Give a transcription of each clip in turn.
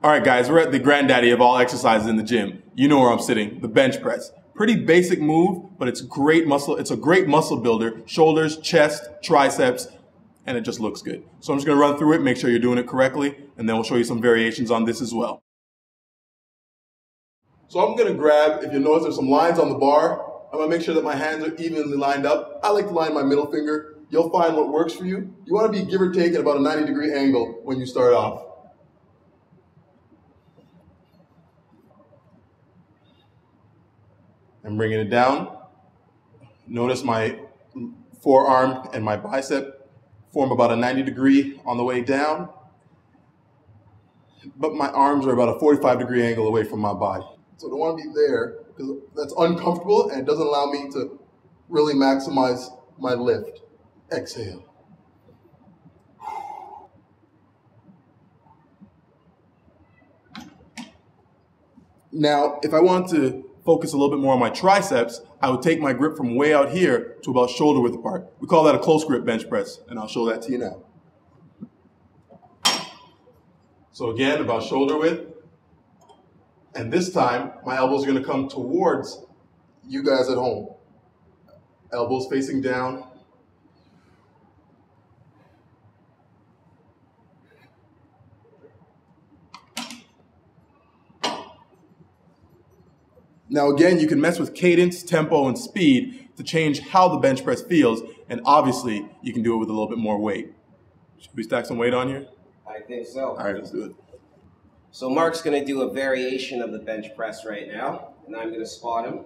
All right, guys, we're at the granddaddy of all exercises in the gym. You know where I'm sitting, the bench press. Pretty basic move, but it's great muscle. It's a great muscle builder. Shoulders, chest, triceps, and it just looks good. So I'm just gonna run through it, make sure you're doing it correctly, and then we'll show you some variations on this as well. So I'm gonna grab, if you notice there's some lines on the bar, I'm gonna make sure that my hands are evenly lined up. I like to line my middle finger. You'll find what works for you. You wanna be give or take at about a 90-degree angle when you start off. I'm bringing it down. Notice my forearm and my bicep form about a 90-degree on the way down, but my arms are about a 45-degree angle away from my body. So I don't want to be there because that's uncomfortable and it doesn't allow me to really maximize my lift. Exhale. Now, if I want to focus a little bit more on my triceps, I would take my grip from way out here to about shoulder width apart. We call that a close grip bench press, and I'll show that to you now. So again, about shoulder width. And this time, my elbows are gonna come towards you guys at home. Elbows facing down. Now again, you can mess with cadence, tempo, and speed to change how the bench press feels, and obviously, you can do it with a little bit more weight. Should we stack some weight on here? I think so. All right, let's do it. So Mark's going to do a variation of the bench press right now, and I'm going to spot him.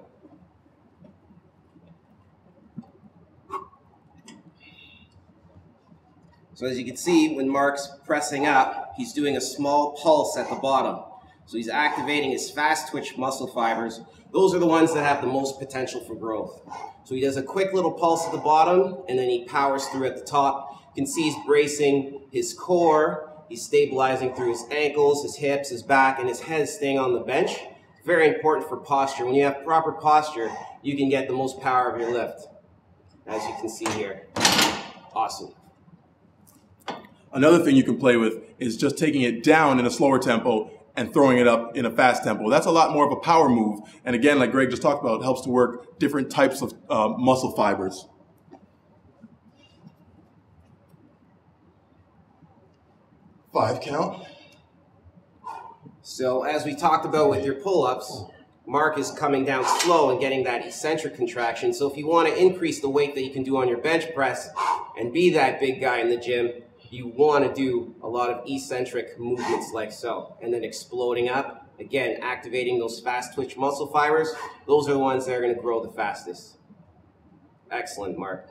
So as you can see, when Mark's pressing up, he's doing a small pulse at the bottom. So he's activating his fast twitch muscle fibers. Those are the ones that have the most potential for growth. So he does a quick little pulse at the bottom, and then he powers through at the top. You can see he's bracing his core. He's stabilizing through his ankles, his hips, his back, and his head is staying on the bench. It's very important for posture. When you have proper posture, you can get the most power of your lift, as you can see here. Awesome. Another thing you can play with is just taking it down in a slower tempo and throwing it up in a fast tempo. That's a lot more of a power move. And again, like Greg just talked about, it helps to work different types of muscle fibers. Five count. So as we talked about with your pull-ups, Mark is coming down slow and getting that eccentric contraction. So if you want to increase the weight that you can do on your bench press and be that big guy in the gym, you want to do a lot of eccentric movements like so, and then exploding up. Again, activating those fast twitch muscle fibers. Those are the ones that are going to grow the fastest. Excellent, Mark.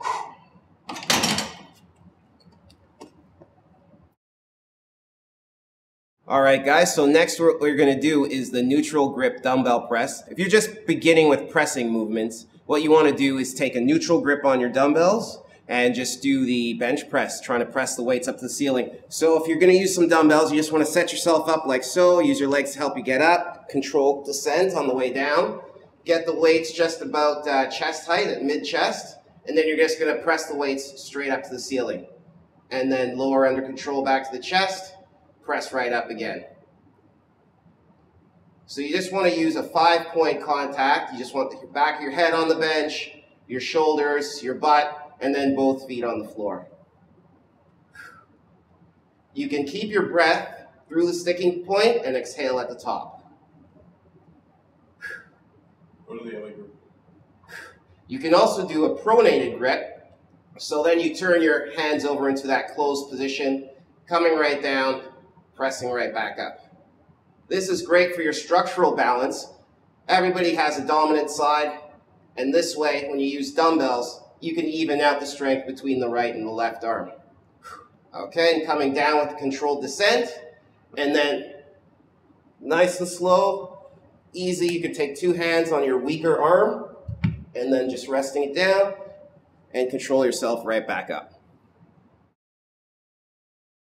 All right, guys, so next what we're going to do is the neutral grip dumbbell press. If you're just beginning with pressing movements, what you want to do is take a neutral grip on your dumbbells and just do the bench press, trying to press the weights up to the ceiling. So if you're gonna use some dumbbells, you just wanna set yourself up like so, use your legs to help you get up, control descent on the way down, get the weights just about chest height at mid-chest, and then you're just gonna press the weights straight up to the ceiling. And then lower under control back to the chest, press right up again. So you just wanna use a 5-point contact. You just want the back of your head on the bench, your shoulders, your butt, and then both feet on the floor. You can keep your breath through the sticking point and exhale at the top. Go to the other group. You can also do a pronated grip. So then you turn your hands over into that closed position, coming right down, pressing right back up. This is great for your structural balance. Everybody has a dominant side, and this way, when you use dumbbells, you can even out the strength between the right and the left arm. Okay, and coming down with a controlled descent, and then nice and slow, easy. You can take 2 hands on your weaker arm, and then just resting it down, and control yourself right back up.